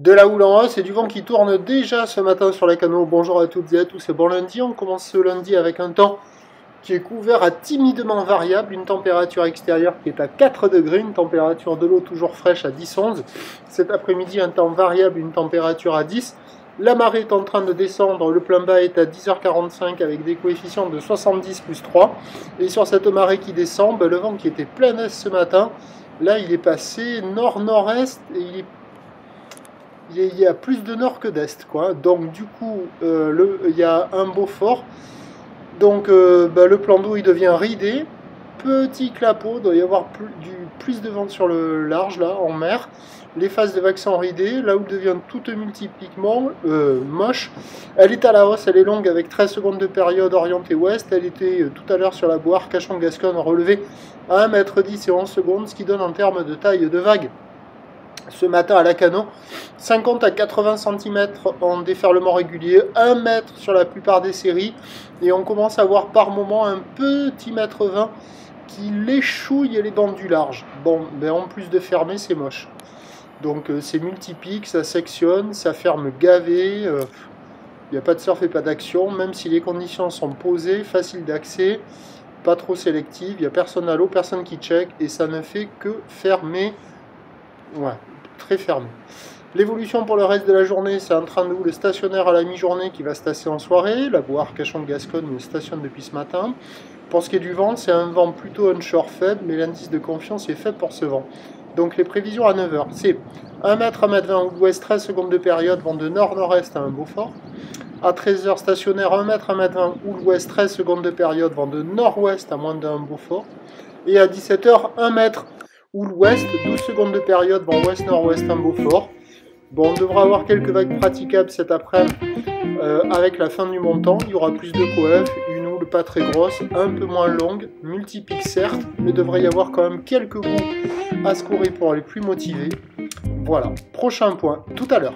De la houle en hausse et du vent qui tourne déjà ce matin sur les canaux. Bonjour à toutes et à tous, c'est bon lundi. On commence ce lundi avec un temps qui est couvert à timidement variable, une température extérieure qui est à 4 degrés, une température de l'eau toujours fraîche à 10-11. Cet après-midi, un temps variable, une température à 10. La marée est en train de descendre, le plein bas est à 10h45 avec des coefficients de 70 plus 3. Et sur cette marée qui descend, le vent qui était plein est ce matin, là il est passé nord-nord-est et il y a plus de nord que d'est, quoi. Donc du coup, il y a un beau fort. Donc le plan d'eau il devient ridé. Petit clapot, il doit y avoir plus de vent sur le large, là, en mer. Les phases de vagues sont ridées, la houle devient toute multipliquement moche. Elle est à la hausse, elle est longue avec 13 secondes de période orientée ouest. Elle était tout à l'heure sur la boire Arcachon-Gasconne relevée à 1,10 m et 11 secondes, ce qui donne en termes de taille de vague. Ce matin à Lacanau, 50 à 80 cm en déferlement régulier, 1 mètre sur la plupart des séries, et on commence à voir par moment un petit mètre 20 qui léchouille les bandes du large. Bon, en plus de fermer, c'est moche. Donc c'est multipique, ça sectionne, ça ferme gavé, il n'y a pas de surf et pas d'action, même si les conditions sont posées, faciles d'accès, pas trop sélectives, il n'y a personne à l'eau, personne qui check, et ça ne fait que fermer. Ouais, très fermé. L'évolution pour le reste de la journée, c'est un train de houle stationnaire à la mi-journée qui va se tasser en soirée. La boire Arcachon-Gasconne stationne depuis ce matin. Pour ce qui est du vent, c'est un vent plutôt onshore faible, mais l'indice de confiance est faible pour ce vent. Donc les prévisions à 9h, c'est 1 m, 1 m 20 houle ouest, 13 secondes de période, vent de nord-nord-est à un Beaufort. À 13h, stationnaire 1 m, 1 m 20 houle ouest, 13 secondes de période, vent de nord-ouest à moins d'un Beaufort. Et à 17h, 1 m houle ouest, 12 secondes de période, vent ouest-nord-ouest, un Beaufort. Bon, on devra avoir quelques vagues praticables cet après-midi avec la fin du montant. Il y aura plus de coef, une houle pas très grosse, un peu moins longue, multipique certes, mais il devrait y avoir quand même quelques roues à scorer pour les plus motivés. Voilà, prochain point, tout à l'heure.